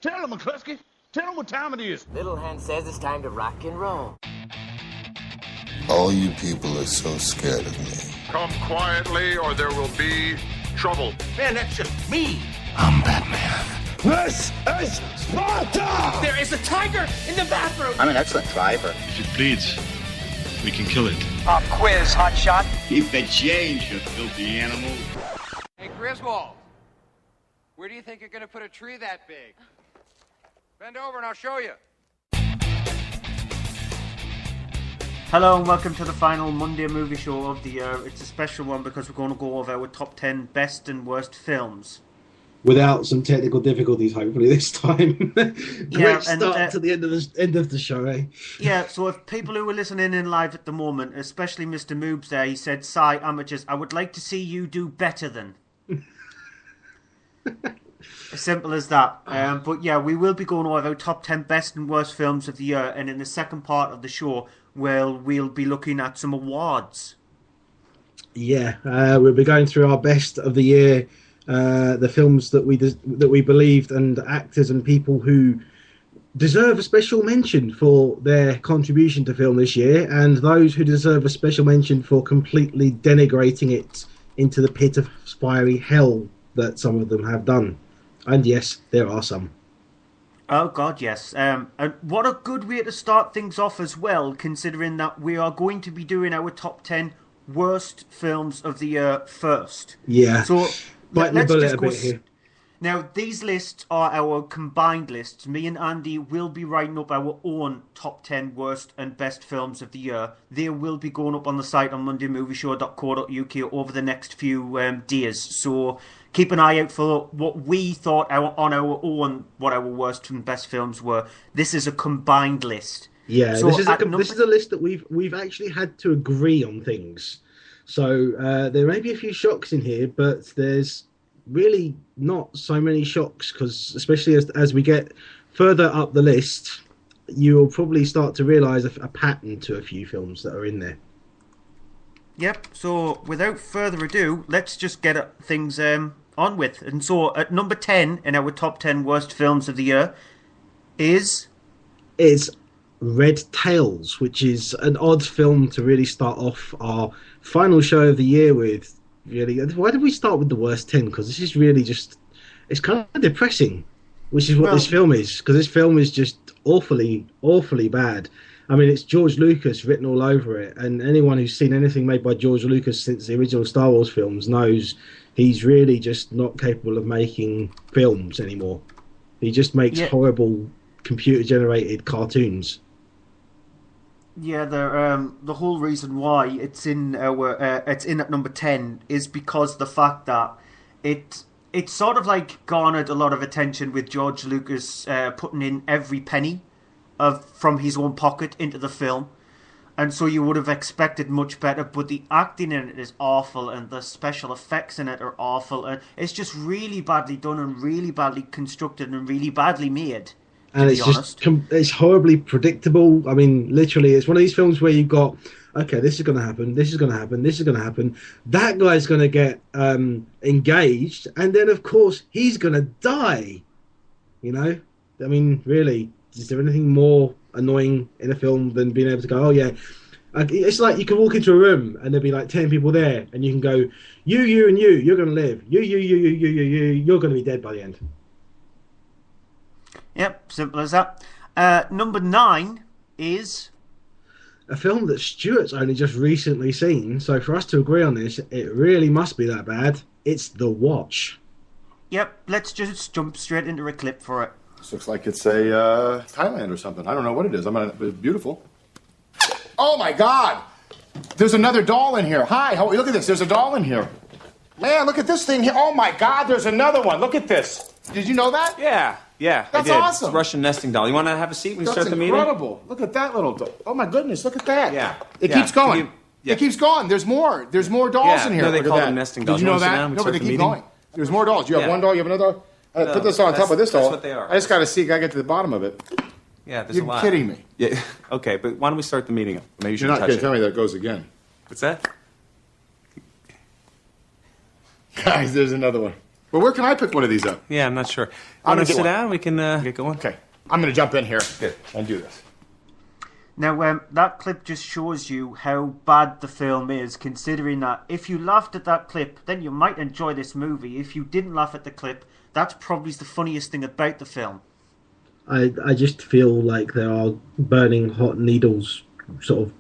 Tell him, McCluskey. Tell him what time it is. Little Hen says it's time to rock and roll. All you people are so scared of me. Come quietly or there will be trouble. Man, that's just me. I'm Batman. This is Sparta! There is a tiger in the bathroom. I'm an excellent driver. If it bleeds, we can kill it. Pop quiz, hotshot. Keep the change, you filthy animal. Hey, Griswold, where do you think you're going to put a tree that big? Bend over and I'll show you. Hello and welcome to the final Monday movie show of the year. It's a special one because we're going to go over our top 10 best and worst films. Without some technical difficulties, hopefully, this time. Great start to the end of the show, eh? Yeah, so if people who are listening in live at the moment, especially Mr. Moobs there, he said, "Sigh, amateurs, I would like to see you do better than." As simple as that. But yeah, we will be going over our top 10 best and worst films of the year, and in the second part of the show, we'll be looking at some awards. Yeah, we'll be going through our best of the year, the films that we believed, and actors and people who deserve a special mention for their contribution to film this year, and those who deserve a special mention for completely denigrating it into the pit of fiery hell that some of them have done. And yes, there are some. Oh God, yes. And what a good way to start things off as well, considering that we are going to be doing our top 10 worst films of the year first. Yeah. So let's just go. Here. Now, these lists are our combined lists. Me and Andy will be writing up our own top 10 worst and best films of the year. They will be going up on the site on mondaymovieshow.co.uk over the next few days. So keep an eye out for what we thought on our own, what our worst and best films were. This is a combined list. Yeah, so this is a list that we've actually had to agree on things. So there may be a few shocks in here, but there's really not so many shocks, because especially as we get further up the list, you'll probably start to realise a pattern to a few films that are in there. Yep, so without further ado, let's just get things on with. And so at number 10 in our top 10 worst films of the year is Red Tails, which is an odd film to really start off our final show of the year with. Really, why did we start with the worst 10? Because this is really it's kind of depressing, which is what this film is, because this film is just awfully, awfully bad. I mean, it's George Lucas written all over it, and anyone who's seen anything made by George Lucas since the original Star Wars films knows he's really just not capable of making films anymore. He just makes horrible computer-generated cartoons. Yeah, the whole reason why it's in at number 10 is because the fact that it sort of like garnered a lot of attention with George Lucas putting in every penny from his own pocket into the film, and so you would have expected much better. But the acting in it is awful, and the special effects in it are awful, and it's just really badly done and really badly constructed and really badly made. And it's horribly predictable. I mean, literally, it's one of these films where you've got, okay, this is going to happen, this is going to happen, this is going to happen. That guy's going to get engaged, and then, of course, he's going to die. You know? I mean, really, is there anything more annoying in a film than being able to go, oh, yeah. It's like you can walk into a room, and there'll be like 10 people there, and you can go, you, and you're going to live. You're going to be dead by the end. Yep, simple as that. Number 9 is a film that Stuart's only just recently seen, so for us to agree on this, it really must be that bad. It's The Watch. Yep, let's just jump straight into a clip for it. This looks like it's a Thailand or something. I don't know what it is. It's beautiful. Oh my God! There's another doll in here. Hi, look at this. There's a doll in here. Man, look at this thing here. Oh my God, there's another one. Look at this. Did you know that? Yeah, that's I did. awesome. It's a Russian nesting doll. You want to have a seat when you start the meeting? That's incredible. Look at that little doll. Oh my goodness, look at that. Yeah. It keeps going. It keeps going. There's more. There's more dolls in here. No, they look call at them that. nesting dolls. Did you know that? No, but they keep going. There's more dolls. You have one doll, you have another doll. Put this on top of this doll. That's what they are. I just got to see. I got to get to the bottom of it. Yeah, there's You're a lot. You're kidding me. Yeah. Okay, but why don't we start the meeting up? Maybe you should You're not touch going it. to tell me that goes again. What's that? Guys, there's another one. Well, where can I pick one of these up? Yeah, I'm not sure. I'm Want gonna to get sit one. down? We can get going. Okay, I'm going to jump in here and do this. Now, that clip just shows you how bad the film is, considering that if you laughed at that clip, then you might enjoy this movie. If you didn't laugh at the clip, that's probably the funniest thing about the film. I just feel like there are burning hot needles sort of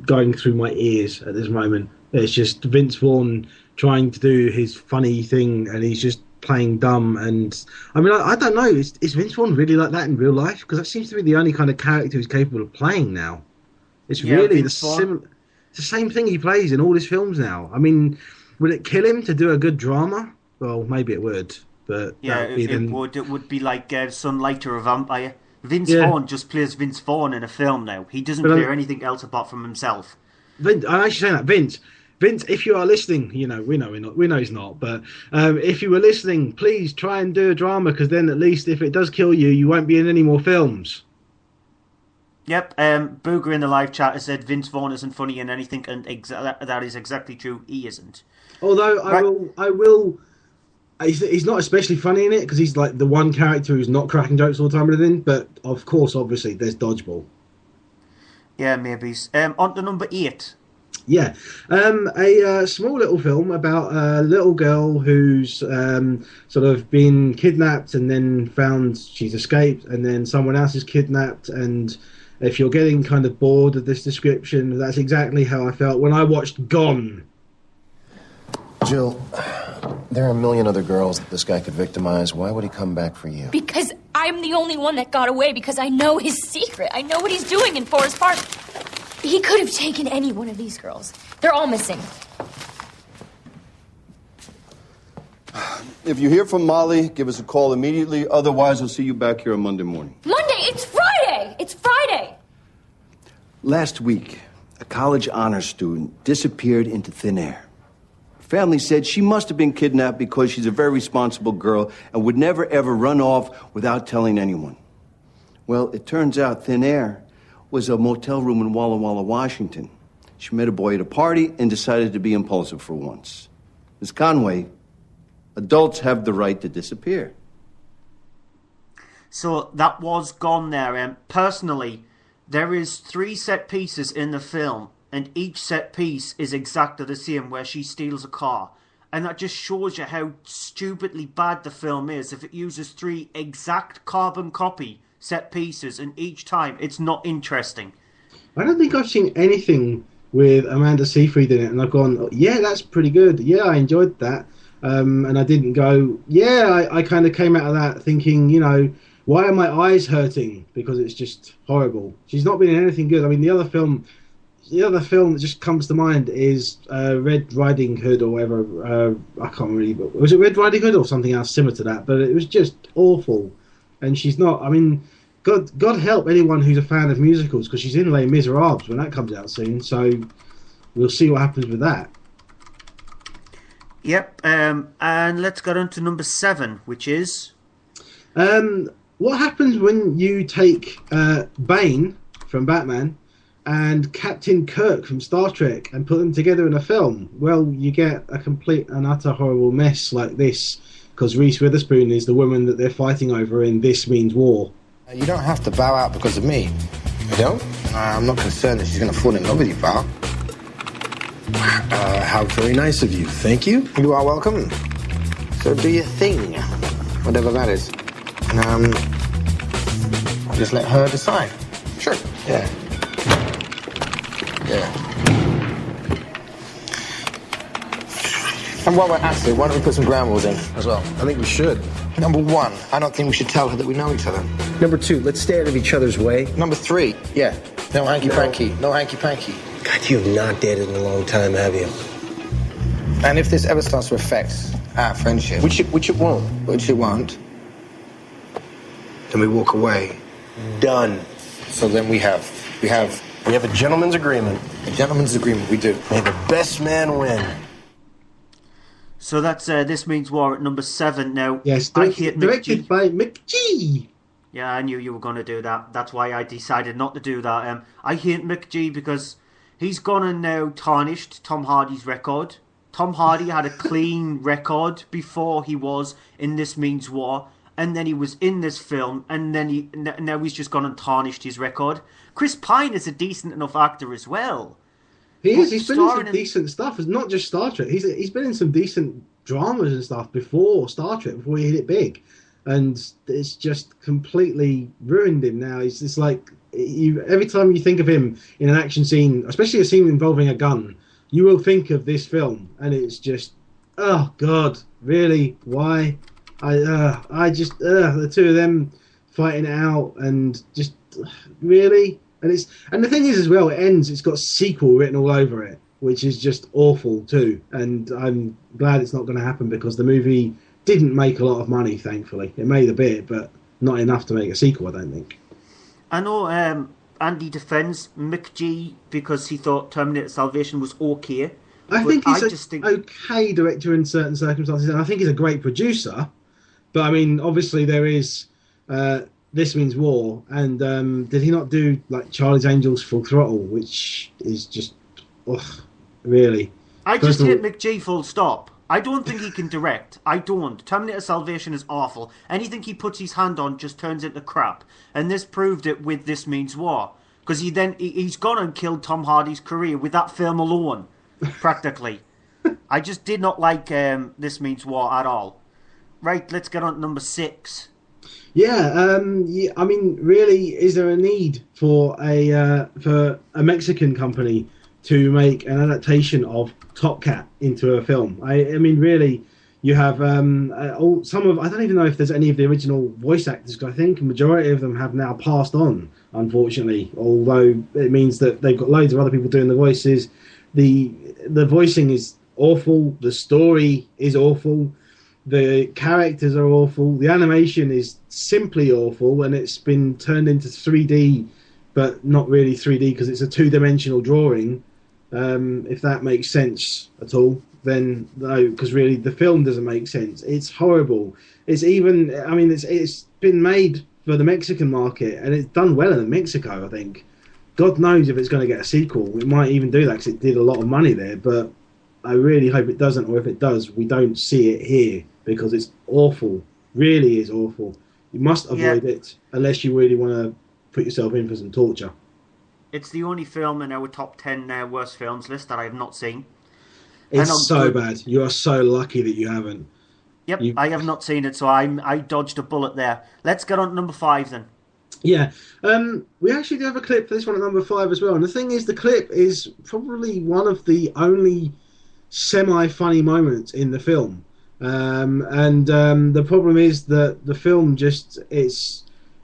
going through my ears at this moment. It's just Vince Vaughn trying to do his funny thing, and he's just playing dumb. And I mean, I don't know, is Vince Vaughn really like that in real life? Because that seems to be the only kind of character he's capable of playing now. It's really the same thing he plays in all his films now. I mean, would it kill him to do a good drama? Well, maybe it would. But yeah, it would. It would be like Sunlight or a Vampire. Vince Yeah. Vaughn just plays Vince Vaughn in a film now. He doesn't play anything else apart from himself. Vince, I'm actually saying that Vince, if you are listening, we know he's not, but if you were listening, please try and do a drama, because then at least if it does kill you, you won't be in any more films. Yep, Booger in the live chat has said Vince Vaughn isn't funny in anything, and that is exactly true. He isn't. Although I will. He's not especially funny in it, because he's like the one character who's not cracking jokes all the time and everything. But of course, obviously, there's Dodgeball. Yeah, maybe. On to number 8. Yeah, a small little film about a little girl who's sort of been kidnapped and then found she's escaped, and then someone else is kidnapped. And if you're getting kind of bored of this description, that's exactly how I felt when I watched Gone. Jill, there are a million other girls that this guy could victimize. Why would he come back for you? Because I'm the only one that got away, because I know his secret. I know what he's doing in Forest Park. He could have taken any one of these girls. They're all missing. If you hear from Molly, give us a call immediately. Otherwise, I'll see you back here on Monday morning. Monday! It's Friday! It's Friday! Last week, a college honors student disappeared into thin air. Her family said she must have been kidnapped because she's a very responsible girl and would never, ever run off without telling anyone. Well, it turns out thin air was a motel room in Walla Walla, Washington. She met a boy at a party and decided to be impulsive for once. Ms. Conway, adults have the right to disappear. So that was Gone there. Personally, there is 3 set pieces in the film, and each set piece is exactly the same, where she steals a car. And that just shows you how stupidly bad the film is. If it uses 3 exact carbon copy set pieces, and each time it's not interesting. I don't think I've seen anything with Amanda Seyfried in it, and I've gone, oh, yeah, that's pretty good. Yeah, I enjoyed that. And I didn't go, yeah, I kind of came out of that thinking, why are my eyes hurting? Because it's just horrible. She's not been in anything good. I mean, the other film that just comes to mind is Red Riding Hood or whatever. I can't remember. Was it Red Riding Hood or something else similar to that? But it was just awful. And she's not, I mean, God help anyone who's a fan of musicals, because she's in Les Miserables when that comes out soon. So we'll see what happens with that. Yep, and let's get on to number 7, which is... what happens when you take Bane from Batman and Captain Kirk from Star Trek and put them together in a film? Well, you get a complete and utter horrible mess like this, because Reese Witherspoon is the woman that they're fighting over in This Means War. You don't have to bow out because of me. You don't? I'm not concerned that she's going to fall in love with you, pal. How very nice of you. Thank you. You are welcome. So do your thing, whatever that is. And, just let her decide. Sure. Yeah. And while we're at it, why don't we put some ground rules in as well? I think we should. Number 1, I don't think we should tell her that we know each other. Number 2, let's stay out of each other's way. Number 3, yeah, no hanky-panky. No hanky-panky. God, you have not dated in a long time, have you? And if this ever starts to affect our friendship, which it won't, then we walk away. Done. So then we have a gentleman's agreement. A gentleman's agreement, we do. May the best man win. So that's This Means War at number 7 now. Yes, directed by McG. Yeah, I knew you were going to do that. That's why I decided not to do that. I hate McG because he's gone and now tarnished Tom Hardy's record. Tom Hardy had a clean record before he was in This Means War, and then he was in this film, and then now he's just gone and tarnished his record. Chris Pine is a decent enough actor as well. He is. He's been in some decent stuff. It's not just Star Trek. He's been in some decent dramas and stuff before Star Trek, before he hit it big. And it's just completely ruined him now. It's like, every time you think of him in an action scene, especially a scene involving a gun, you will think of this film. And it's just, oh, God, really? Why? I just, the two of them fighting it out and just, really? And the thing is as well, it ends, it's got sequel written all over it, which is just awful too. And I'm glad it's not going to happen because the movie didn't make a lot of money, thankfully. It made a bit, but not enough to make a sequel, I don't think. I know Andy defends McG because he thought Terminator Salvation was okay. I think he's an okay director in certain circumstances, and I think he's a great producer. But I mean, obviously there is This Means War, and did he not do like Charlie's Angels Full Throttle, which is just, really? I just hate McG full stop. I don't think he can direct. I don't. Terminator Salvation is awful. Anything he puts his hand on just turns into crap. And this proved it with This Means War. Because he's gone and killed Tom Hardy's career with that film alone, practically. I just did not like This Means War at all. Right, let's get on to number 6. Yeah, I mean, really, is there a need for a Mexican company to make an adaptation of Top Cat into a film? I mean, really, you have I don't even know if there's any of the original voice actors, because I think a majority of them have now passed on, unfortunately, although it means that they've got loads of other people doing the voices. The voicing is awful, the story is awful, the characters are awful, the animation is simply awful, and it's been turned into 3D, but not really 3D because it's a two-dimensional drawing. If that makes sense at all, then no, because really the film doesn't make sense. It's horrible. It's been made for the Mexican market, and it's done well in Mexico, I think. God knows if it's going to get a sequel. It might even do that because it did a lot of money there, but I really hope it doesn't, or if it does, we don't see it here, because it's awful. Really is awful. You must avoid it unless you really want to put yourself in for some torture. It's the only film in our top 10 worst films list that I have not seen. It's so bad. You are so lucky that you haven't. Yep, I have not seen it, so I dodged a bullet there. Let's get on to number 5 then. Yeah, we actually do have a clip for this one at number 5 as well. And the thing is, the clip is probably one of the only semi-funny moments in the film. The problem is that the film it's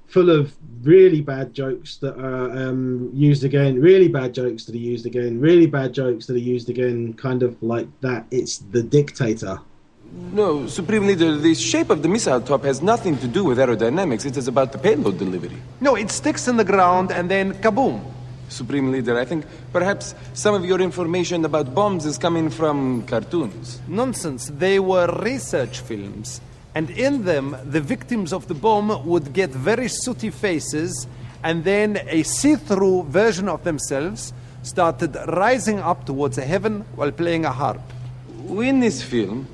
full of really bad jokes that are used again, really bad jokes that are used again, really bad jokes that are used again, kind of like that. It's The Dictator. No, Supreme Leader, the shape of the missile top has nothing to do with aerodynamics. It is about the payload delivery. No, it sticks in the ground and then kaboom. Supreme Leader, I think perhaps some of your information about bombs is coming from cartoons. Nonsense. They were research films. And in them, the victims of the bomb would get very sooty faces, and then a see-through version of themselves started rising up towards heaven while playing a harp. In this film,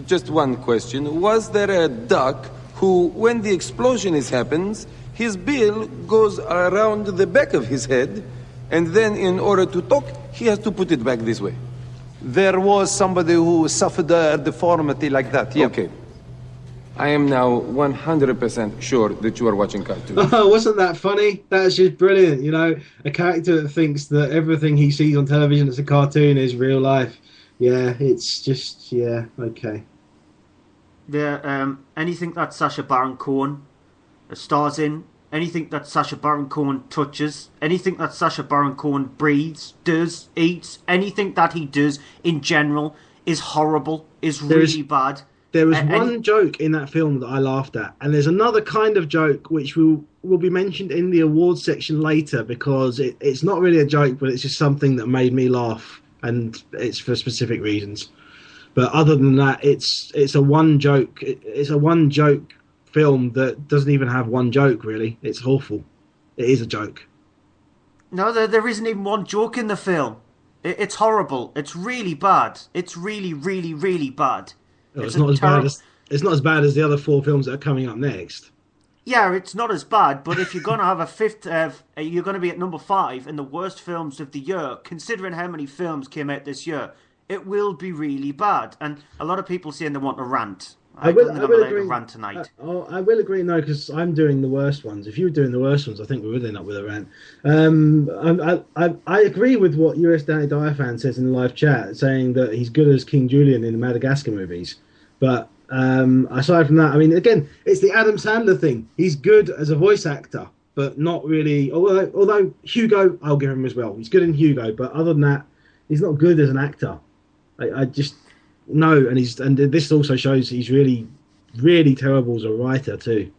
just one question, was there a duck who, when the explosion happens, his bill goes around the back of his head, and then in order to talk, he has to put it back this way? There was somebody who suffered a deformity like that, yeah. Okay. I am now 100% sure that you are watching cartoons. Oh, wasn't that funny? That's just brilliant, you know? A character that thinks that everything he sees on television that's a cartoon is real life. Yeah, it's just, yeah, okay. Yeah, anything that Sacha Baron Cohen stars in, anything that Sacha Baron Cohen touches, anything that Sacha Baron Cohen breathes, does, eats, anything that he does in general is horrible, is really bad. There was one joke in that film that I laughed at, and there's another kind of joke which will be mentioned in the awards section later, because it's not really a joke, but it's just something that made me laugh, and it's for specific reasons. But other than that, it's a one joke film that doesn't even have one joke, really. It's awful. It is a joke. No, there isn't even one joke in the film. It's horrible. It's really bad. It's really, really, really bad. No, it's not as bad as it's not as bad as the other 4 films that are coming up next. Yeah, it's not as bad, but if you're going to have a fifth, you're going to be at number 5 in the worst films of the year, considering how many films came out this year, it will be really bad. And a lot of people saying they want a rant. I don't think I'm allowed to rant tonight. I will agree, no, because I'm doing the worst ones. If you were doing the worst ones, I think we would end up with a rant. I agree with what US Danny Dyer fan says in the live chat, saying that he's good as King Julian in the Madagascar movies. But aside from that, I mean, again, it's the Adam Sandler thing. He's good as a voice actor, but not really. Although Hugo, I'll give him as well. He's good in Hugo, but other than that, he's not good as an actor. I just no, and this also shows he's really, really terrible as a writer too.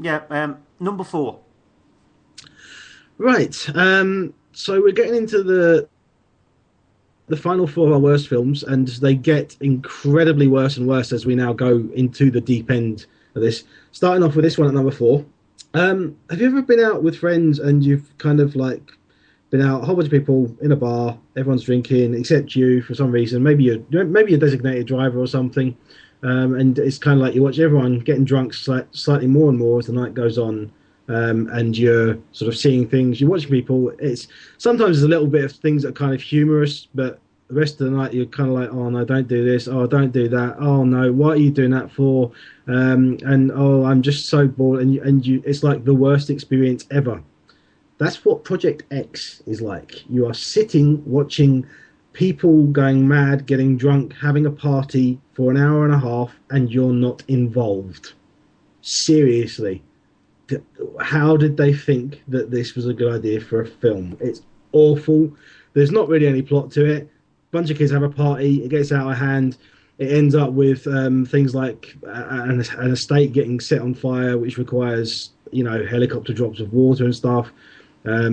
Yeah, number 4. Right. So we're getting into the final 4 of our worst films, and they get incredibly worse and worse as we now go into the deep end of this. Starting off with this one at number 4. Have you ever been out with friends and you've kind of like been out, a whole bunch of people in a bar, everyone's drinking except you for some reason, maybe you're a designated driver or something, and it's kind of like you watch everyone getting drunk slightly more and more as the night goes on, and you're sort of seeing things, you're watching people. It's sometimes there's a little bit of things that are kind of humorous, but the rest of the night you're kind of like, oh no, don't do this, oh don't do that, oh no, what are you doing that for, and oh I'm just so bored, and you, it's like the worst experience ever. That's what Project X is like. You are sitting watching people going mad, getting drunk, having a party for an hour and a half, and you're not involved. Seriously. How did they think that this was a good idea for a film? It's awful. There's not really any plot to it. A bunch of kids have a party. It gets out of hand. It ends up with things like an estate getting set on fire, which requires, helicopter drops of water and stuff.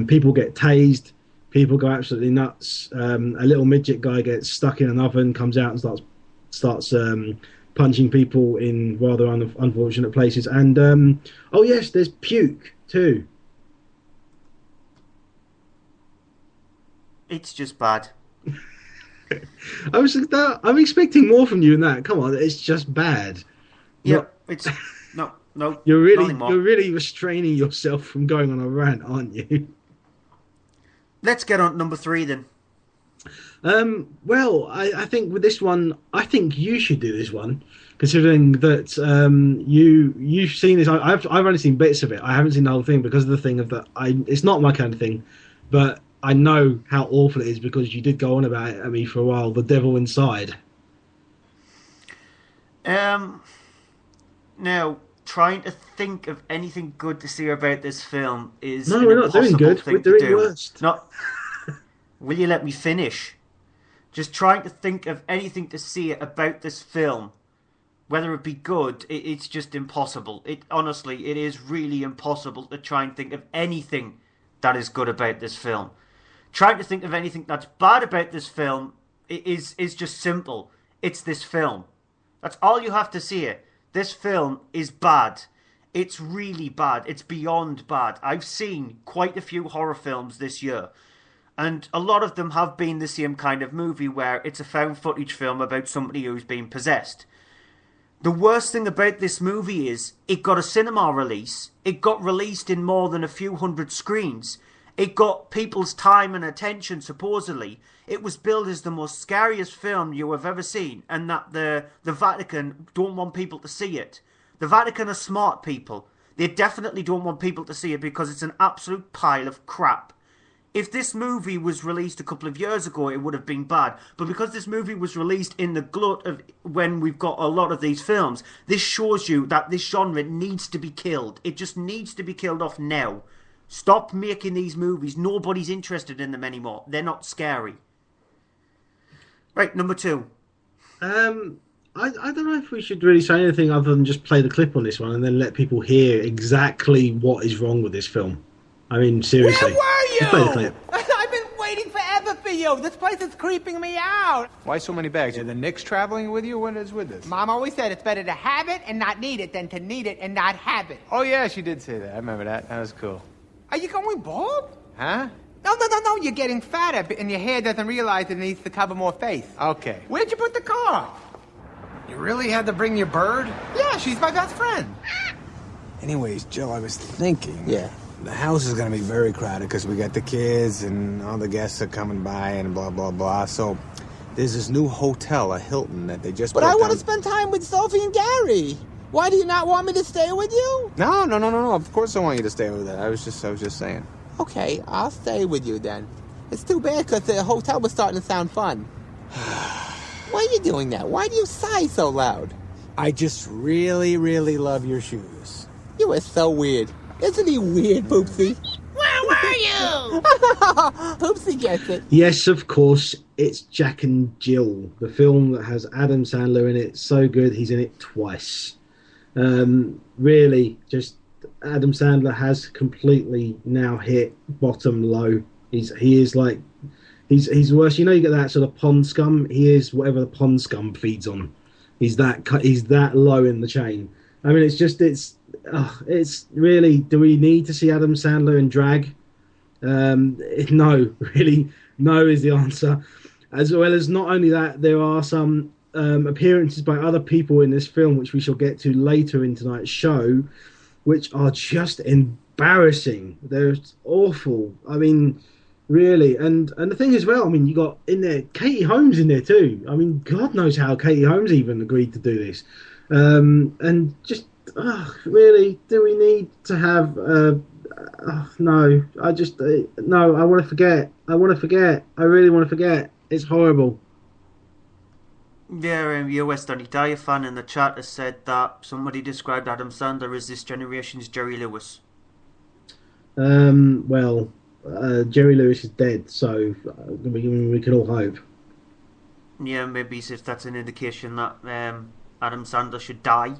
People get tased. People go absolutely nuts. A little midget guy gets stuck in an oven, comes out and starts punching people in rather unfortunate places. And oh yes, there's puke too. It's just bad. I'm expecting more from you than that. Come on, it's just bad. Yeah, it's no. You're really restraining yourself from going on a rant, aren't you? Let's get on to number 3 then. Well, I think with this one, I think you should do this one, considering that you've seen this. I've only seen bits of it. I haven't seen the whole thing because of the thing of that. It's not my kind of thing, but I know how awful it is because you did go on about it at me for a while. The Devil Inside. Now, trying to think of anything good to say about this film is no, we're not doing good. We're doing worst. Not. Will you let me finish? Just trying to think of anything to say about this film, whether it be good, it's just impossible. Honestly, it is really impossible to try and think of anything that is good about this film. Trying to think of anything that's bad about this film is just simple. It's this film. That's all you have to say. This film is bad. It's really bad. It's beyond bad. I've seen quite a few horror films this year, and a lot of them have been the same kind of movie where it's a found footage film about somebody who's been possessed. The worst thing about this movie is it got a cinema release. It got released in more than a few hundred screens. It got people's time and attention, supposedly. It was billed as the most scariest film you have ever seen, and that the Vatican don't want people to see it. The Vatican are smart people. They definitely don't want people to see it because it's an absolute pile of crap. If this movie was released a couple of years ago, it would have been bad. But because this movie was released in the glut of when we've got a lot of these films, this shows you that this genre needs to be killed. It just needs to be killed off now. Stop making these movies. Nobody's interested in them anymore. They're not scary. Right, number 2. I don't know if we should really say anything other than just play the clip on this one and then let people hear exactly what is wrong with this film. I mean, seriously. Where were you? Play the clip. I've been waiting forever for you. This place is creeping me out. Why so many bags? Are the Knicks traveling with you? What is with this? Mom always said it's better to have it and not need it than to need it and not have it. Oh, yeah, she did say that. I remember that. That was cool. Are you going bald? Huh? No, you're getting fatter and your hair doesn't realize it needs to cover more face. Okay. Where'd you put the car? You really had to bring your bird? Yeah, she's my best friend. Anyways, Joe, I was thinking. Yeah. The house is going to be very crowded because we got the kids and all the guests are coming by and blah, blah, blah. So there's this new hotel, a Hilton, that they just But put I want down- to spend time with Sophie and Gary. Why do you not want me to stay with you? No. Of course I want you to stay with that. I was just saying. Okay, I'll stay with you then. It's too bad because the hotel was starting to sound fun. Why are you doing that? Why do you sigh so loud? I just really, really love your shoes. You are so weird. Isn't he weird, Poopsie? Where were you? Poopsie gets it. Yes, of course, it's Jack and Jill, the film that has Adam Sandler in it. So good, he's in it twice. Really, just Adam Sandler has completely now hit bottom low. He is like he's worse. You know, you get that sort of pond scum. He is whatever the pond scum feeds on. He's that low in the chain. I mean, it's really. Do we need to see Adam Sandler in drag? No, really, no is the answer. As well as not only that, there are some appearances by other people in this film, which we shall get to later in tonight's show, which are just embarrassing. They're awful. I mean, really. And the thing as well, I mean, you got in there Katie Holmes in there too. I mean, God knows how Katie Holmes even agreed to do this. And just, really, do we need to have... no, I just... no, I want to forget. I really want to forget. It's horrible. Yeah, US Donny Dyer fan in the chat has said that somebody described Adam Sandler as this generation's Jerry Lewis. Well, Jerry Lewis is dead, so we can all hope. Yeah, maybe if that's an indication that Adam Sandler should die.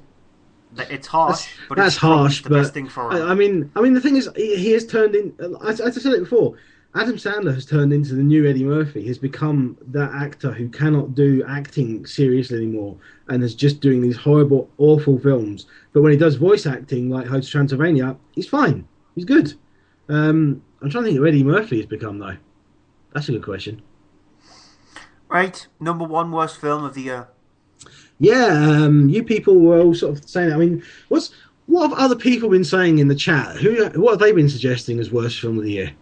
It's harsh, but that's it's probably harsh. the But best thing for him. I mean, the thing is, he has turned in. As I said it before, Adam Sandler has turned into the new Eddie Murphy. He's become that actor who cannot do acting seriously anymore, and is just doing these horrible, awful films. But when he does voice acting, like Hotel Transylvania, he's fine. He's good. I'm trying to think who Eddie Murphy has become, though. That's a good question. Right, number one worst film of the year. Yeah, you people were all sort of saying that. I mean, what have other people been saying in the chat? What have they been suggesting as worst film of the year?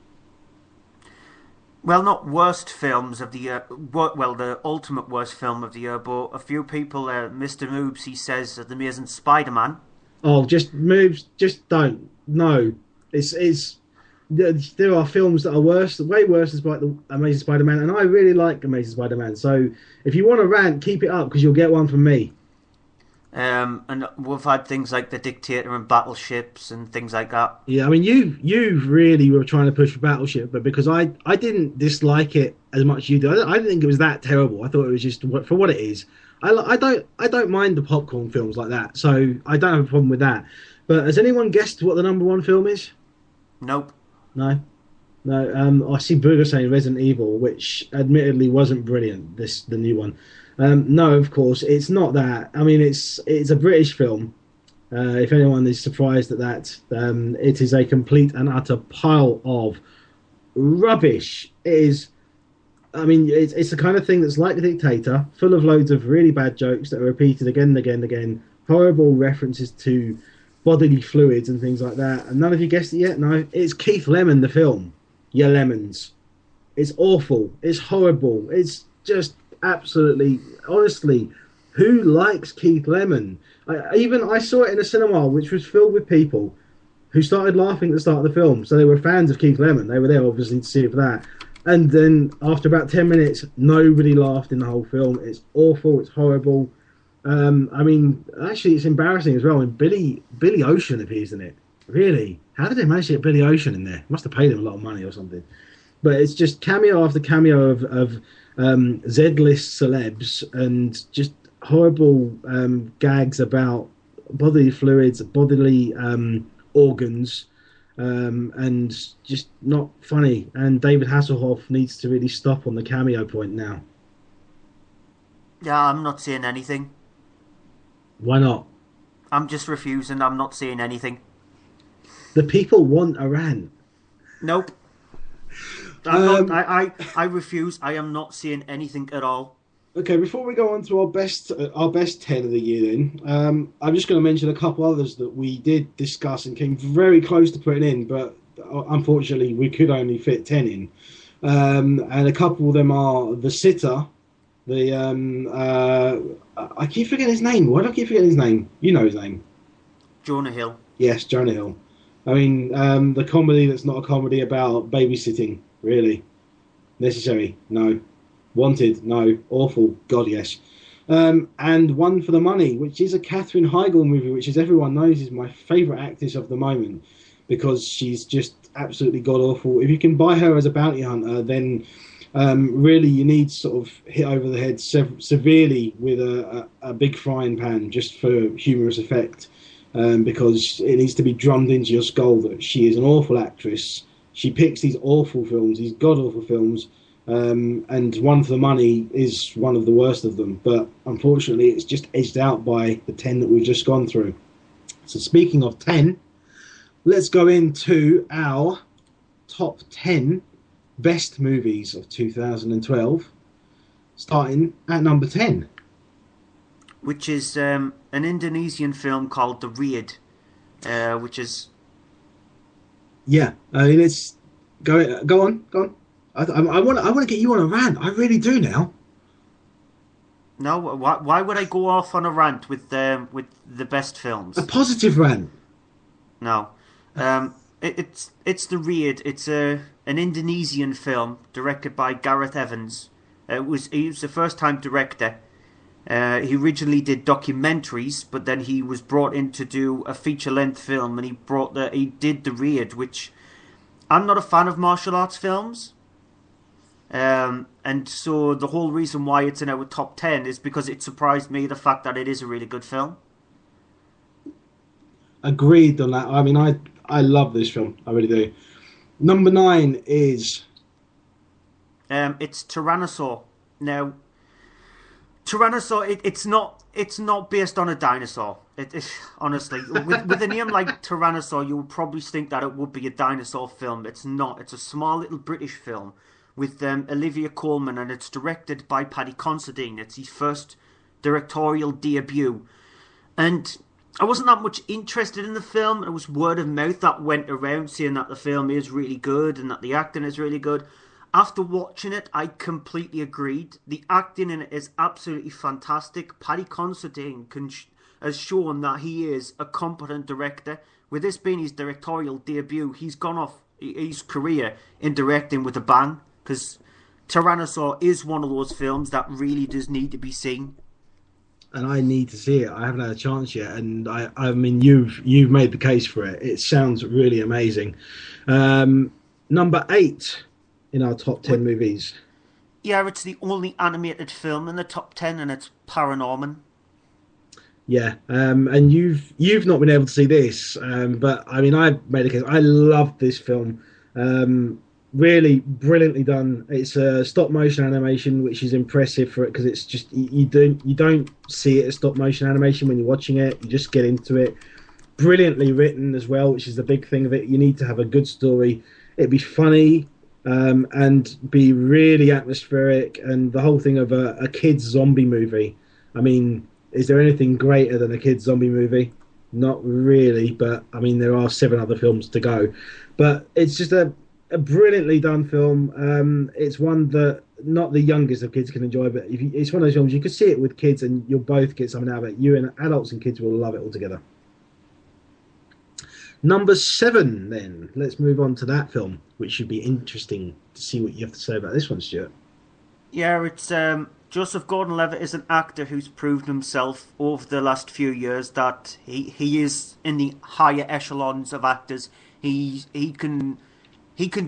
Well, not worst films of the year. Well, the ultimate worst film of the year, but a few people, Mr. Moobs, he says, The Amazing Spider-Man. Oh, just moves. Just don't. No, it's. There are films that are worse, way worse than the Amazing Spider-Man, and I really like Amazing Spider-Man. So if you want to rant, keep it up because you'll get one from me. And we've had things like The Dictator and Battleships and things like that. Yeah, I mean, you really were trying to push for Battleship, but because I didn't dislike it as much as you do. I didn't think it was that terrible. I thought it was just for what it is. I don't mind the popcorn films like that, so I don't have a problem with that. But has anyone guessed what the number one film is? Nope. No. I see Burger saying Resident Evil, which admittedly wasn't brilliant. The new one. No, of course it's not that. I mean, it's a British film. If anyone is surprised at that, it is a complete and utter pile of rubbish. It is. I mean, it's the kind of thing that's like The Dictator, full of loads of really bad jokes that are repeated again and again and again. Horrible references to bodily fluids and things like that. And none of you guessed it yet? No, it's Keith Lemon, the film. Yeah, lemons. It's awful. It's horrible. It's just absolutely, honestly, who likes Keith Lemon? I saw it in a cinema which was filled with people who started laughing at the start of the film. So they were fans of Keith Lemon. They were there obviously to see it for that. And then after about 10 minutes, nobody laughed in the whole film. It's awful. It's horrible. I mean, actually, it's embarrassing as well. And Billy Ocean appears in it. Really? How did they manage to get Billy Ocean in there? Must have paid him a lot of money or something. But it's just cameo after cameo of Z-list celebs and just horrible gags about bodily fluids, bodily organs, and just not funny. And David Hasselhoff needs to really stop on the cameo point now. Yeah, I'm not saying anything. Why not? I'm just refusing. I'm not saying anything. The people want a rant. Nope. I refuse. I am not seeing anything at all. Okay, before we go on to our best 10 of the year, then I'm just going to mention a couple others that we did discuss and came very close to putting in, but unfortunately we could only fit 10 in. And a couple of them are The Sitter. I keep forgetting his name. Why do I keep forgetting his name? You know his name. Jonah Hill. Yes, Jonah Hill. I mean, the comedy that's not a comedy about babysitting, really. Necessary? No. Wanted? No. Awful? God, yes. And One for the Money, which is a Katherine Heigl movie, which, as everyone knows, is my favourite actress of the moment, because she's just absolutely god-awful. If you can buy her as a bounty hunter, then really you need to sort of hit over the head severely with a big frying pan just for humorous effect, because it needs to be drummed into your skull that she is an awful actress. She picks these awful films, these god-awful films, and One for the Money is one of the worst of them. But unfortunately, it's just edged out by the 10 that we've just gone through. So speaking of 10, let's go into our top 10 best movies of 2012, starting at number 10. Which is an Indonesian film called The Raid, which is... Yeah, let's go on. I want to get you on a rant. I really do now. No, why would I go off on a rant with the best films? A positive rant. No, it's The Raid. It's an Indonesian film directed by Gareth Evans. He was the first time director. He originally did documentaries, but then he was brought in to do a feature length film, and he did The Raid, which I'm not a fan of martial arts films. And so the whole reason why it's in our top 10 is because it surprised me, the fact that it is a really good film. Agreed on that. I mean, I love this film. I really do. Number 9 is... it's Tyrannosaur. Now, Tyrannosaur, it's not based on a dinosaur. Honestly, with a name like Tyrannosaur, you would probably think that it would be a dinosaur film. It's not. It's a small little British film with Olivia Colman, and it's directed by Paddy Considine. It's his first directorial debut. And I wasn't that much interested in the film. It was word of mouth that went around saying that the film is really good and that the acting is really good. After watching it, I completely agreed. The acting in it is absolutely fantastic. Paddy Considine has shown that he is a competent director. With this being his directorial debut, he's gone off his career in directing with a bang, because Tyrannosaur is one of those films that really does need to be seen. And I need to see it. I haven't had a chance yet, and I mean, you've made the case for it. It sounds really amazing. Number 8 in our top 10 movies. Yeah, it's the only animated film in the top 10, and it's Paranorman. Yeah, and you've not been able to see this, but I mean, I made a case. I love this film. Really brilliantly done. It's a stop motion animation, which is impressive for it, because it's just you don't see it as stop motion animation when you're watching it. You just get into it. Brilliantly written as well, which is the big thing of it. You need to have a good story. It'd be funny and be really atmospheric, and the whole thing of a kid's zombie movie. I mean, is there anything greater than a kid's zombie movie? Not really, but I mean, there are 7 other films to go. But it's just a brilliantly done film. It's one that not the youngest of kids can enjoy, but it's one of those films you could see it with kids and you'll both get something out of it. You and adults and kids will love it all together. Number 7, then. Let's move on to that film, which should be interesting to see what you have to say about this one, Stuart. Yeah, it's Joseph Gordon-Levitt is an actor who's proved himself over the last few years that he is in the higher echelons of actors. He can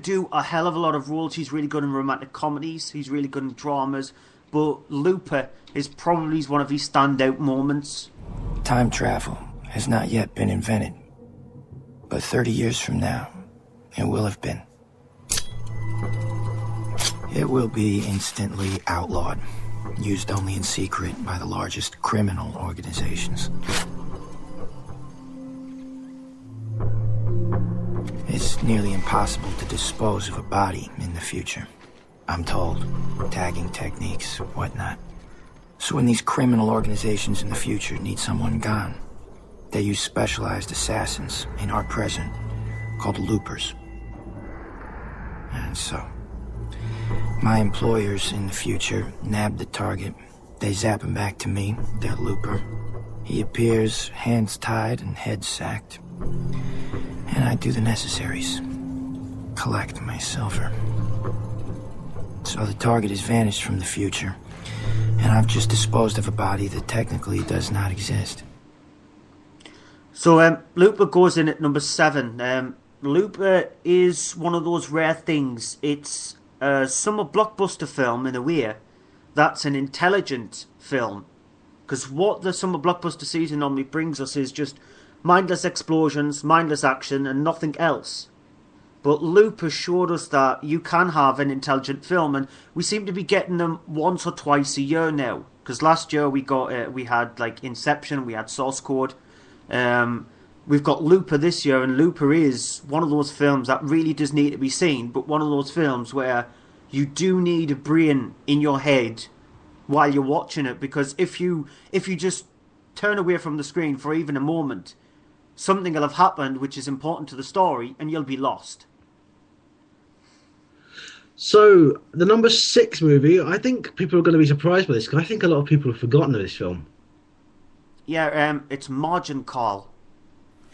do a hell of a lot of roles. He's really good in romantic comedies. He's really good in dramas. But Looper is probably one of his standout moments. Time travel has not yet been invented. But 30 years from now, it will have been. It will be instantly outlawed, used only in secret by the largest criminal organizations. It's nearly impossible to dispose of a body in the future. I'm told. Tagging techniques, whatnot. So when these criminal organizations in the future need someone gone, they use specialized assassins in our present called loopers. And so, my employers in the future nab the target. They zap him back to me, their looper. He appears, hands tied and head sacked. And I do the necessaries. Collect my silver. So the target has vanished from the future, and I've just disposed of a body that technically does not exist. So Looper goes in at number 7. Looper is one of those rare things. It's a summer blockbuster film in a way that's an intelligent film. Because what the summer blockbuster season normally brings us is just mindless explosions, mindless action, and nothing else. But Looper showed us that you can have an intelligent film, and we seem to be getting them once or twice a year now. Because last year we had like Inception, we had Source Code. We've got Looper this year, and Looper is one of those films that really does need to be seen, but one of those films where you do need a brain in your head while you're watching it, because if you just turn away from the screen for even a moment, something will have happened which is important to the story, and you'll be lost. So, the number 6 movie, I think people are going to be surprised by this, because I think a lot of people have forgotten of this film. Yeah, it's Margin Call.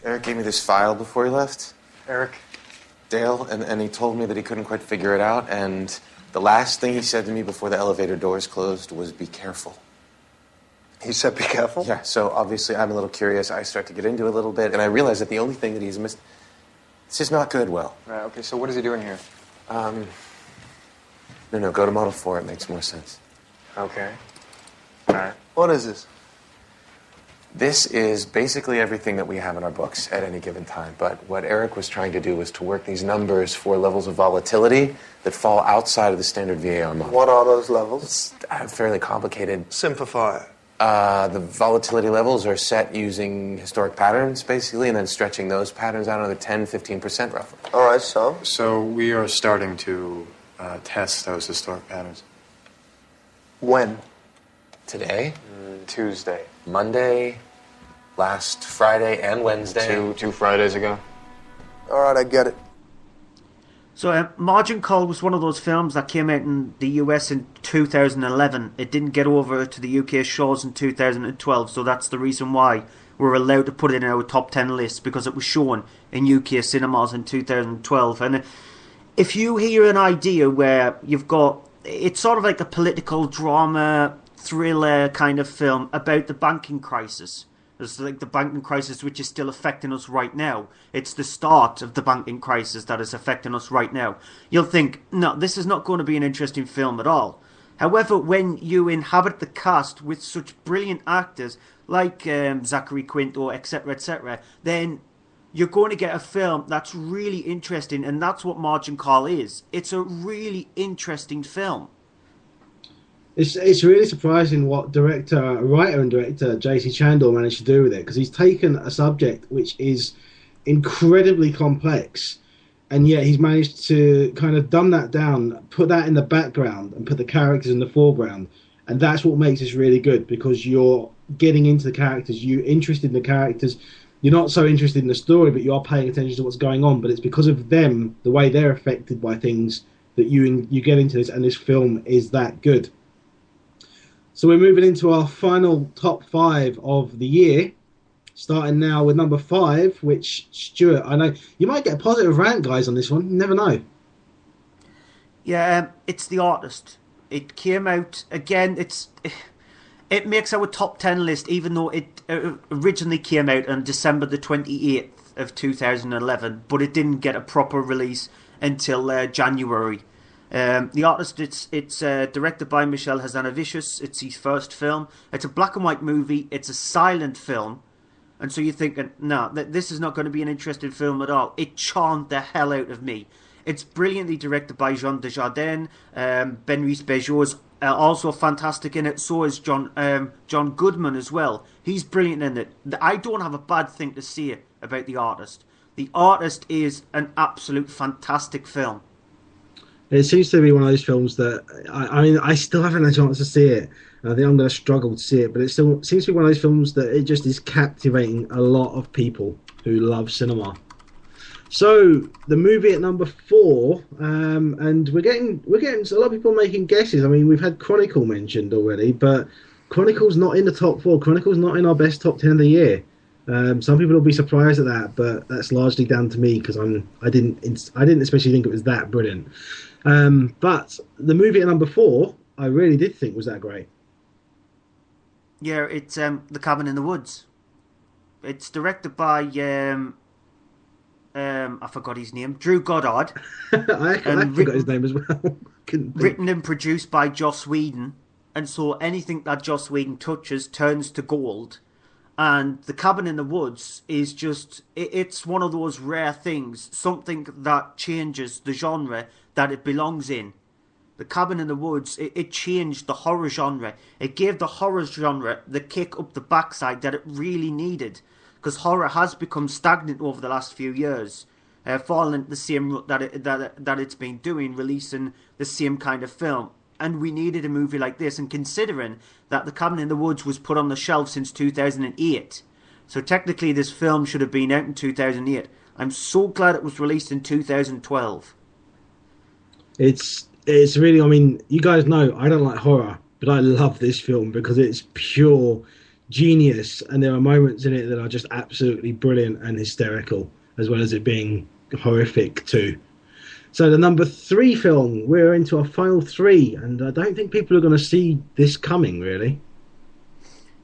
Eric gave me this file before he left. Eric? Dale, and he told me that he couldn't quite figure it out, and the last thing he said to me before the elevator doors closed was, be careful. He said, be careful? Yeah, so obviously I'm a little curious. I start to get into it a little bit, and I realize that the only thing that he's missed, it's just not good, Will. Right, okay, so what is he doing here? No, go to Model 4. It makes more sense. Okay. All right. What is this? This is basically everything that we have in our books at any given time. But what Eric was trying to do was to work these numbers for levels of volatility that fall outside of the standard VAR model. What are those levels? It's fairly complicated. Simplify it. The volatility levels are set using historic patterns, basically, and then stretching those patterns out another 10-15% roughly. All right, so? So we are starting to test those historic patterns. When? Today? Tuesday. Monday, last Friday and Wednesday. Two Fridays ago. All right, I get it. So Margin Call was one of those films that came out in the US in 2011. It didn't get over to the UK shores in 2012, so that's the reason why we're allowed to put it in our top 10 list, because it was shown in UK cinemas in 2012. And if you hear an idea where you've got, it's sort of like a political drama, thriller kind of film about the banking crisis. It's like the banking crisis which is still affecting us right now. It's the start of the banking crisis that is affecting us right now. You'll think, no, this is not going to be an interesting film at all. However, when you inhabit the cast with such brilliant actors like Zachary Quinto, etc., then you're going to get a film that's really interesting, and that's what Margin Call is. It's a really interesting film. It's really surprising what writer and director J.C. Chandor managed to do with it, because he's taken a subject which is incredibly complex, and yet he's managed to kind of dumb that down, put that in the background, and put the characters in the foreground. And that's what makes this really good, because you're getting into the characters, you're interested in the characters. You're not so interested in the story, but you are paying attention to what's going on. But it's because of them, the way they're affected by things, that you get into this, and this film is that good. So we're moving into our final top 5 of the year, starting now with number 5, which, Stuart, I know you might get a positive rant, guys, on this one. You never know. Yeah, it's The Artist. It came out, again, it makes our top 10 list, even though it originally came out on December the 28th of 2011, but it didn't get a proper release until January. The Artist, it's directed by Michel Hazanavicius. It's his first film. It's a black and white movie. It's a silent film. And so you're thinking, no, this is not going to be an interesting film at all. It charmed the hell out of me. It's brilliantly directed by Jean Dujardin. Ben Rhys-Bejo is also fantastic in it. So is John Goodman as well. He's brilliant in it. I don't have a bad thing to say about The Artist. The Artist is an absolute fantastic film. It seems to be one of those films that I mean, I still haven't had a chance to see it. I think I'm going to struggle to see it, but it still seems to be one of those films that it just is captivating a lot of people who love cinema. So the movie at number 4, and we're getting a lot of people making guesses. I mean, we've had Chronicle mentioned already, but Chronicle's not in the top 4. Chronicle's not in our best top 10 of the year. Some people will be surprised at that, but that's largely down to me because I didn't especially think it was that brilliant. But the movie at number 4, I really did think was that great. Yeah, it's The Cabin in the Woods. It's directed by I forgot his name, Drew Goddard. I forgot his name as well. Written and produced by Joss Whedon, and so anything that Joss Whedon touches turns to gold. And The Cabin in the Woods is just, it's one of those rare things, something that changes the genre that it belongs in. The Cabin in the Woods, it changed the horror genre. It gave the horror genre the kick up the backside that it really needed. Because horror has become stagnant over the last few years, falling into the same rut that it's been doing, releasing the same kind of film. And we needed a movie like this, and considering that The Cabin in the Woods was put on the shelf since 2008, so technically this film should have been out in 2008. I'm so glad it was released in 2012. It's really, I mean, you guys know I don't like horror, but I love this film because it's pure genius, and there are moments in it that are just absolutely brilliant and hysterical, as well as it being horrific too. So the number 3 film, we're into our final 3, and I don't think people are going to see this coming, really.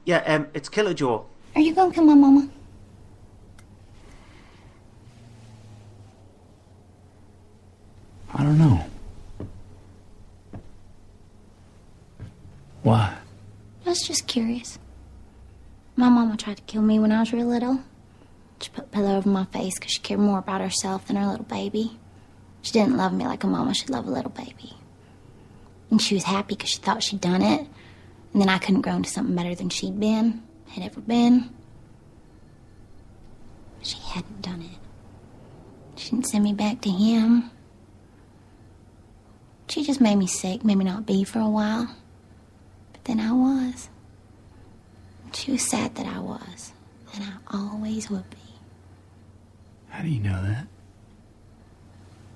Yeah, it's Killer Joe. Are you going to kill my mama? I don't know. Why? I was just curious. My mama tried to kill me when I was real little. She put a pillow over my face because she cared more about herself than her little baby. She didn't love me like a mama should love a little baby. And she was happy because she thought she'd done it. And then I couldn't grow into something better than she'd had ever been. She hadn't done it. She didn't send me back to him. She just made me sick, made me not be for a while. But then I was. She was sad that I was, and I always would be. How do you know that?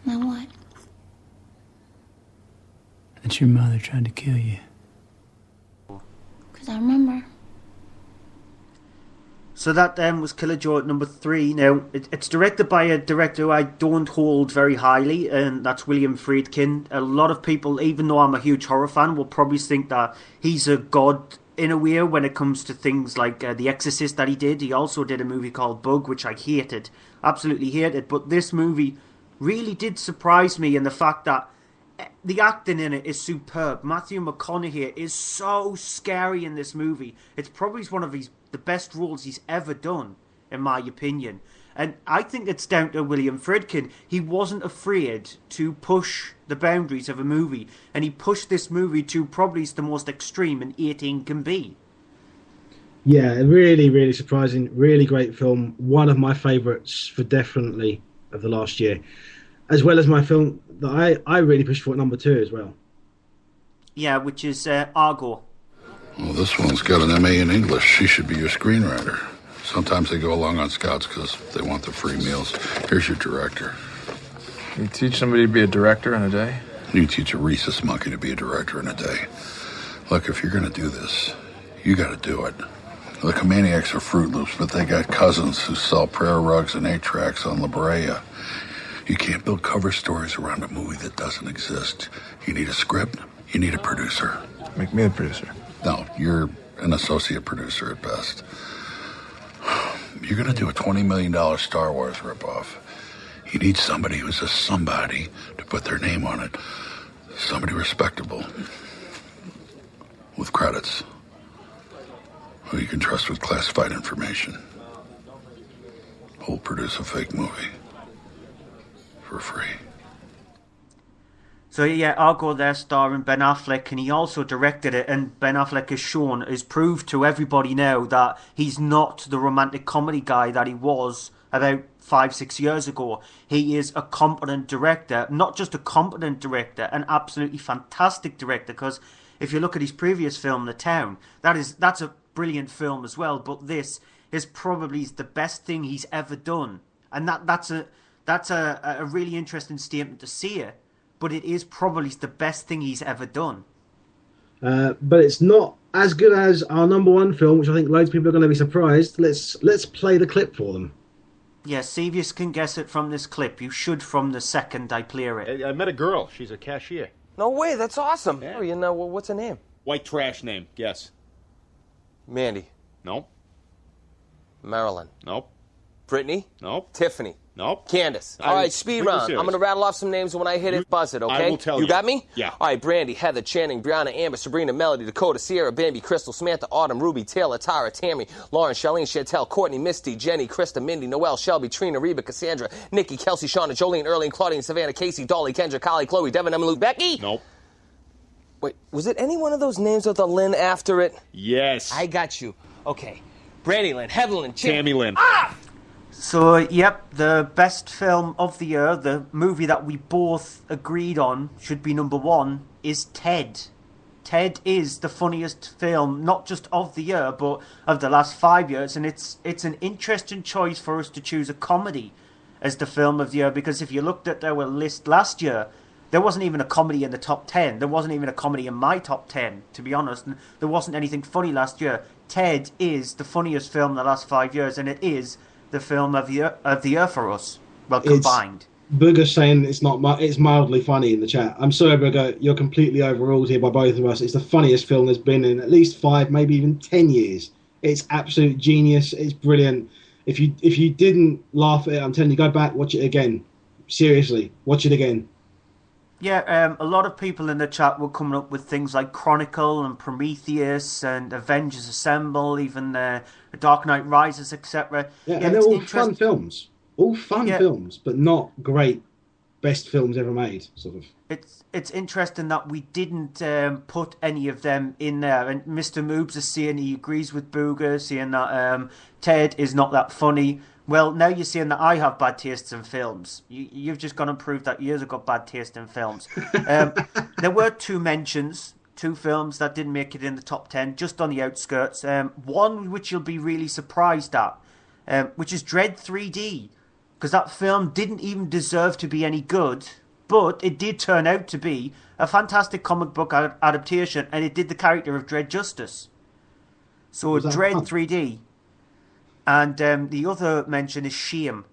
Now what? That your mother tried to kill you. Because I remember. So that was Killer Joe at number 3. Now, it's directed by a director who I don't hold very highly, and that's William Friedkin. A lot of people, even though I'm a huge horror fan, will probably think that he's a god in a way when it comes to things like The Exorcist that he did. He also did a movie called Bug, which I hated, absolutely hated. But this movie really did surprise me in the fact that the acting in it is superb. Matthew McConaughey is so scary in this movie. It's probably one of the best roles he's ever done, in my opinion. And I think it's down to William Friedkin. He wasn't afraid to push the boundaries of a movie, and he pushed this movie to probably the most extreme an 18 can be. Yeah, really, really surprising. Really great film. One of my favourites for definitely of the last year. As well as my film that I really pushed for at number 2 as well. Yeah, which is Argo. Well, this one's got an MA in English. She should be your screenwriter. Sometimes they go along on scouts because they want the free meals. Here's your director. You teach somebody to be a director in a day? You teach a rhesus monkey to be a director in a day. Look, if you're going to do this, you got to do it. The Comaniacs are Fruit Loops, but they got cousins who sell prayer rugs and 8-tracks on La Brea. You can't build cover stories around a movie that doesn't exist. You need a script. You need a producer. Make me a producer. No, you're an associate producer at best. You're going to do a $20 million Star Wars ripoff. You need somebody who's a somebody to put their name on it. Somebody respectable. With credits. Who you can trust with classified information. Who'll produce a fake movie. For free. So yeah, Argo there starring Ben Affleck, and he also directed it, and Ben Affleck has proved to everybody now that he's not the romantic comedy guy that he was about 5-6 years ago. He is a competent director, not just a competent director, an absolutely fantastic director, because if you look at his previous film, The Town, that's a brilliant film as well, but this is probably the best thing he's ever done. And that's a really interesting statement to see it, but it is probably the best thing he's ever done. But it's not as good as our number one film, which I think loads of people are going to be surprised. Let's play the clip for them. Yeah, see if you can guess it from this clip. You should from the second I play it. I met a girl. She's a cashier. No way, that's awesome. Yeah. Oh, you know, what's her name? White trash name. Guess. Mandy. Nope. Marilyn. Nope. Brittany. Nope. Tiffany. Nope. Candace. All right, speed round. I'm going to rattle off some names, and when I hit it, buzz it, okay? I will tell you. You got me? Yeah. All right, Brandy, Heather, Channing, Brianna, Amber, Sabrina, Melody, Dakota, Sierra, Bambi, Crystal, Samantha, Autumn, Ruby, Taylor, Tara, Tammy, Lauren, Charlene, Chantel, Courtney, Misty, Jenny, Krista, Mindy, Noelle, Shelby, Trina, Reba, Cassandra, Nikki, Kelsey, Shauna, Jolene, Erling, Claudine, Savannah, Casey, Dolly, Kendra, Kylie, Chloe, Devin, Emily, Becky? Nope. Wait, was it any one of those names with a Lynn after it? Yes. I got you. Okay. Brandy Lynn, Heather Lynn, Tammy Lynn. Ah! So, yep, the best film of the year, the movie that we both agreed on should be number one, is Ted. Ted is the funniest film, not just of the year, but of the last 5 years, and it's an interesting choice for us to choose a comedy as the film of the year, because if you looked at our list last year, there wasn't even a comedy in the top 10. There wasn't even a comedy in my top 10, to be honest, and there wasn't anything funny last year. Ted is the funniest film in the last 5 years, and it is the film of the year for us. Well, combined. Booger saying it's mildly funny in the chat. I'm sorry, Booger, you're completely overruled here by both of us. It's the funniest film there's been in at least 5, maybe even 10 years. It's absolute genius. It's brilliant. If you didn't laugh at it, I'm telling you, go back, watch it again. Seriously, watch it again. Yeah, a lot of people in the chat were coming up with things like Chronicle and Prometheus and Avengers Assemble, even Dark Knight Rises, etc. Yeah, and they're all fun films. All fun films, but not great best films ever made, sort of. It's interesting that we didn't put any of them in there. And Mr. Moobs is saying he agrees with Booger, saying that Ted is not that funny. Well, now you're saying that I have bad tastes in films. You've just gone and proved that years have got bad taste in films. There were two films that didn't make it in the top 10, just on the outskirts. One which you'll be really surprised at, which is Dread 3D, because that film didn't even deserve to be any good, but it did turn out to be a fantastic comic book adaptation, and it did the character of Dread justice. So Dread 3D. And the other mention is Shame.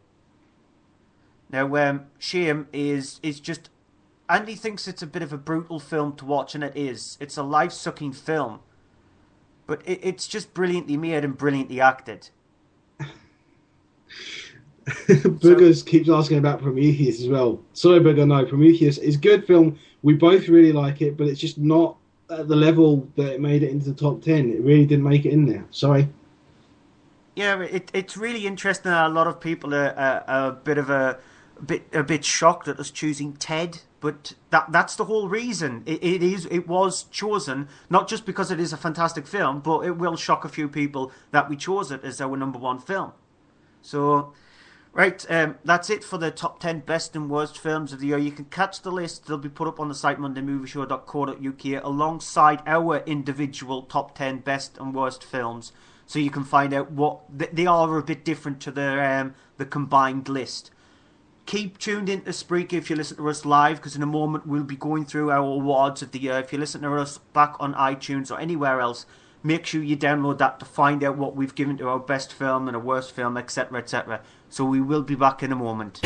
Now, Shame is just... Andy thinks it's a bit of a brutal film to watch, and it is. It's a life-sucking film. But it's just brilliantly made and brilliantly acted. Boogers keeps asking about Prometheus as well. Sorry, Booger, no. Prometheus is a good film. We both really like it, but it's just not at the level that it made it into the top 10. It really didn't make it in there. Sorry. Yeah, it's really interesting that a lot of people are a bit shocked at us choosing Ted, but that's the whole reason. It was chosen not just because it is a fantastic film, but it will shock a few people that we chose it as our number one film. So, right, that's it for the top 10 best and worst films of the year. You can catch the list; they'll be put up on the site mondaymovieshow.co.uk alongside our individual top 10 best and worst films. So you can find out what they are a bit different to the combined list. Keep tuned in to Spreaker if you listen to us live, because in a moment we'll be going through our awards of the year. If you listen to us back on iTunes or anywhere else, make sure you download that to find out what we've given to our best film and our worst film, etc., etc. So we will be back in a moment.